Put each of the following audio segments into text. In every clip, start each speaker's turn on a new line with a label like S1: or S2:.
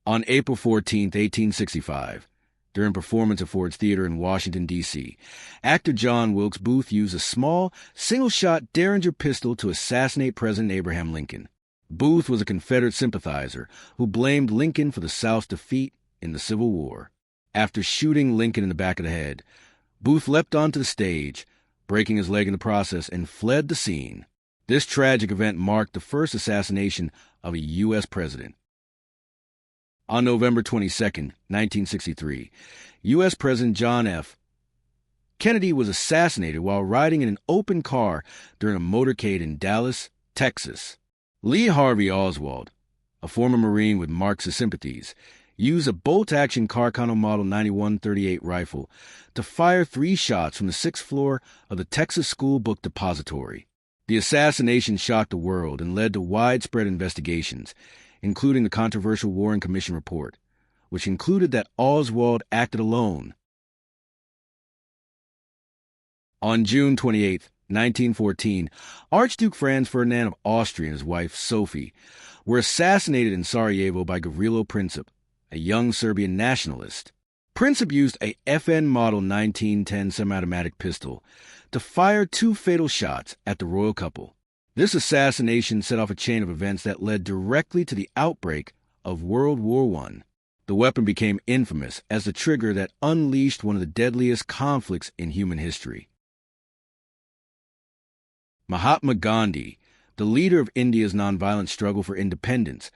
S1: On April 14, 1865, during a performance at Ford's Theater in Washington, D.C., actor John Wilkes Booth used a small, single-shot Derringer pistol to assassinate President Abraham Lincoln. Booth was a Confederate sympathizer who blamed Lincoln for the South's defeat in the Civil War. After shooting Lincoln in the back of the head, Booth leapt onto the stage, breaking his leg in the process, and fled the scene. This tragic event marked the first assassination of a U.S. president. On November 22, 1963, U.S. President John F. Kennedy was assassinated while riding in an open car during a motorcade in Dallas, Texas. Lee Harvey Oswald, a former Marine with Marxist sympathies, used a bolt-action Carcano Model 9138 rifle to fire 3 shots from the 6th floor of the Texas School Book Depository. The assassination shocked the world and led to widespread investigations, including the controversial Warren Commission report, which concluded that Oswald acted alone. On June 28, 1914, Archduke Franz Ferdinand of Austria and his wife, Sophie, were assassinated in Sarajevo by Gavrilo Princip, a young Serbian nationalist. Princip used a FN Model 1910 semi-automatic pistol to fire 2 fatal shots at the royal couple. This assassination set off a chain of events that led directly to the outbreak of World War I. The weapon became infamous as the trigger that unleashed one of the deadliest conflicts in human history. Mahatma Gandhi, the leader of India's nonviolent struggle for independence,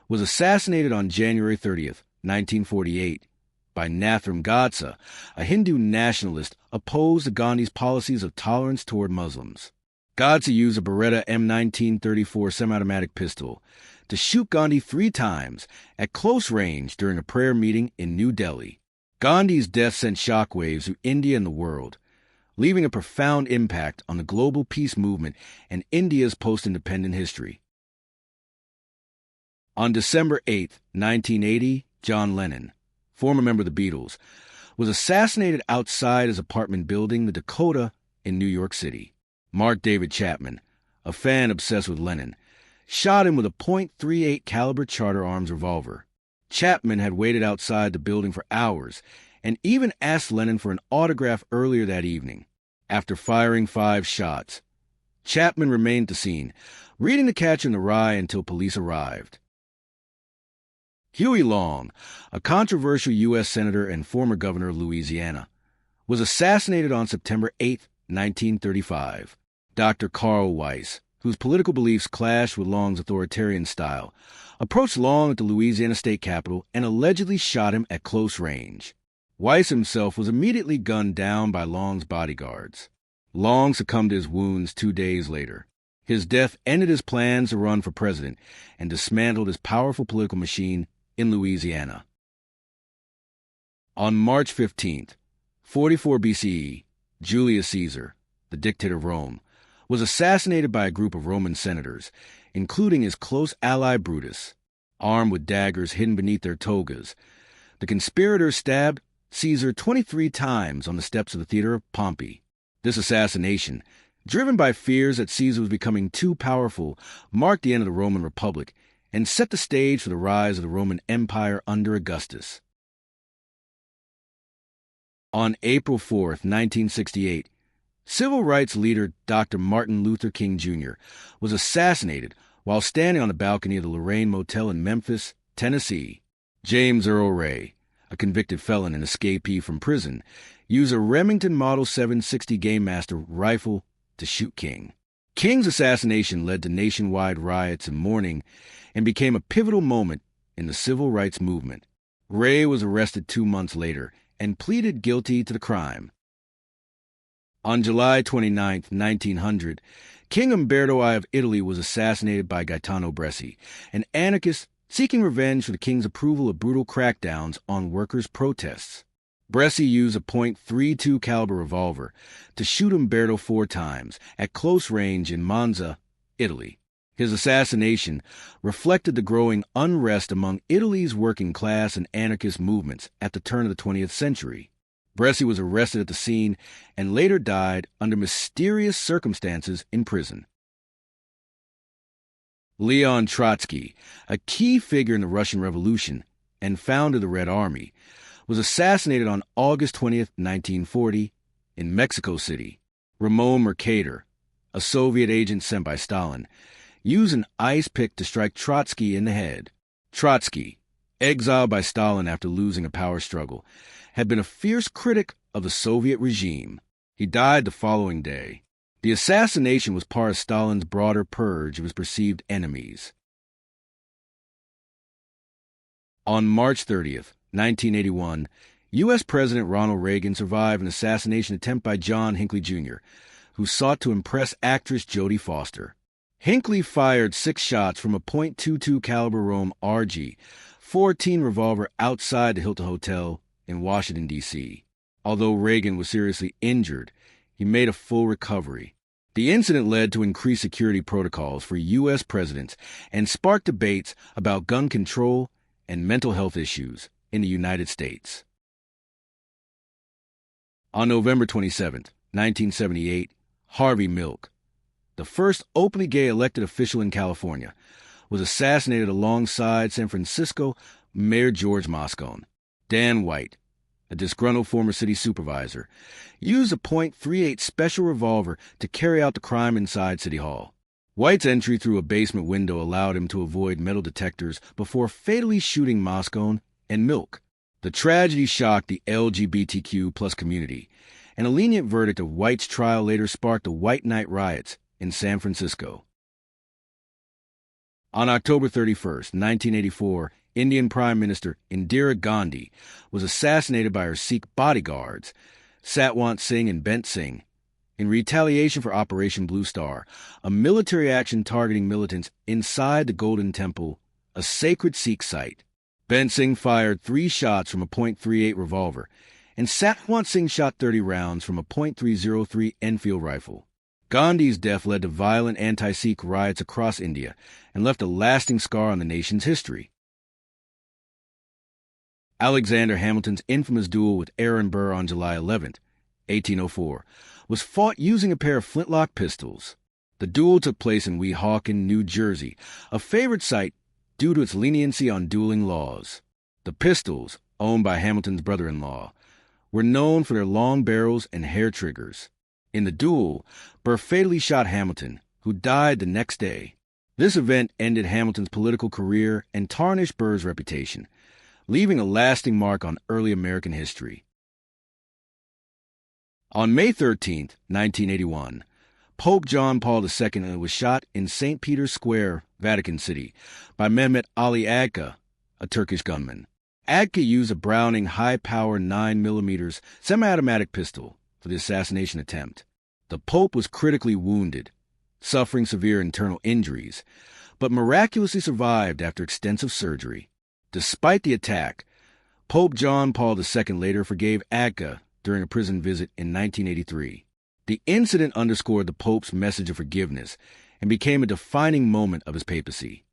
S1: was assassinated on January 30th, 1948, by Nathram Godse, a Hindu nationalist opposed to Gandhi's policies of tolerance toward Muslims. Godse used a Beretta M1934 semi-automatic pistol to shoot Gandhi 3 times at close range during a prayer meeting in New Delhi. Gandhi's death sent shockwaves through India and the world, leaving a profound impact on the global peace movement and India's post-independent history. On December 8, 1980, John Lennon, former member of the Beatles, was assassinated outside his apartment building, the Dakota, in New York City. Mark David Chapman, a fan obsessed with Lennon, shot him with a .38 caliber Charter Arms revolver. Chapman had waited outside the building for hours and even asked Lennon for an autograph earlier that evening. After firing 5 shots, Chapman remained at the scene, reading The Catcher in the Rye until police arrived. Huey Long, a controversial U.S. senator and former governor of Louisiana, was assassinated on September 8, 1935. Dr. Carl Weiss, whose political beliefs clashed with Long's authoritarian style, approached Long at the Louisiana state capitol and allegedly shot him at close range. Weiss himself was immediately gunned down by Long's bodyguards. Long succumbed to his wounds 2 days later. His death ended his plans to run for president and dismantled his powerful political machine in Louisiana. On March 15th, 44 BCE, Julius Caesar, the dictator of Rome, was assassinated by a group of Roman senators, including his close ally Brutus. Armed with daggers hidden beneath their togas, the conspirators stabbed Caesar 23 times on the steps of the Theater of Pompey. This assassination, driven by fears that Caesar was becoming too powerful, marked the end of the Roman Republic and set the stage for the rise of the Roman Empire under Augustus. On April 4, 1968, civil rights leader Dr. Martin Luther King Jr. was assassinated while standing on the balcony of the Lorraine Motel in Memphis, Tennessee. James Earl Ray, a convicted felon and escapee from prison, used a Remington Model 760 Game Master rifle to shoot King. King's assassination led to nationwide riots and mourning and became a pivotal moment in the civil rights movement. Ray was arrested 2 months later and pleaded guilty to the crime. On July 29, 1900, King Umberto I of Italy was assassinated by Gaetano Bresci, an anarchist seeking revenge for the king's approval of brutal crackdowns on workers' protests. Bresci used a .32 caliber revolver to shoot Umberto 4 times at close range in Monza, Italy. His assassination reflected the growing unrest among Italy's working class and anarchist movements at the turn of the 20th century. Bresci was arrested at the scene and later died under mysterious circumstances in prison. Leon Trotsky, a key figure in the Russian Revolution, and founded the Red Army, was assassinated on August 20th, 1940, in Mexico City. Ramon Mercader, a Soviet agent sent by Stalin, used an ice pick to strike Trotsky in the head. Trotsky, exiled by Stalin after losing a power struggle, had been a fierce critic of the Soviet regime. He died the following day. The assassination was part of Stalin's broader purge of his perceived enemies. On March 30th, 1981, U.S. President Ronald Reagan survived an assassination attempt by John Hinckley Jr., who sought to impress actress Jodie Foster. Hinckley fired 6 shots from a .22 caliber Rome RG-14 revolver outside the Hilton Hotel in Washington, D.C. Although Reagan was seriously injured, he made a full recovery. The incident led to increased security protocols for U.S. presidents and sparked debates about gun control and mental health issues in the United States. On November 27, 1978, Harvey Milk, the first openly gay elected official in California, was assassinated alongside San Francisco Mayor George Moscone. Dan White, a disgruntled former city supervisor, used a .38 special revolver to carry out the crime inside City Hall. White's entry through a basement window allowed him to avoid metal detectors before fatally shooting Moscone and Milk. The tragedy shocked the LGBTQ+ community, and a lenient verdict of White's trial later sparked the White Night riots in San Francisco. On October 31, 1984, Indian Prime Minister Indira Gandhi was assassinated by her Sikh bodyguards, Satwant Singh and Bent Singh, in retaliation for Operation Blue Star, a military action targeting militants inside the Golden Temple, a sacred Sikh site. Bent Singh fired 3 shots from a .38 revolver, and Satwant Singh shot 30 rounds from a .303 Enfield rifle. Gandhi's death led to violent anti-Sikh riots across India and left a lasting scar on the nation's history. Alexander Hamilton's infamous duel with Aaron Burr on July 11, 1804, was fought using a pair of flintlock pistols. The duel took place in Weehawken, New Jersey, a favorite site due to its leniency on dueling laws. The pistols, owned by Hamilton's brother-in-law, were known for their long barrels and hair triggers. In the duel, Burr fatally shot Hamilton, who died the next day. This event ended Hamilton's political career and tarnished Burr's reputation, leaving a lasting mark on early American history. On May 13, 1981, Pope John Paul II was shot in St. Peter's Square, Vatican City, by Mehmet Ali Agca, a Turkish gunman. Agca used a Browning high-power 9mm semi-automatic pistol for the assassination attempt. The Pope was critically wounded, suffering severe internal injuries, but miraculously survived after extensive surgery. Despite the attack, Pope John Paul II later forgave Agca during a prison visit in 1983. The incident underscored the Pope's message of forgiveness and became a defining moment of his papacy.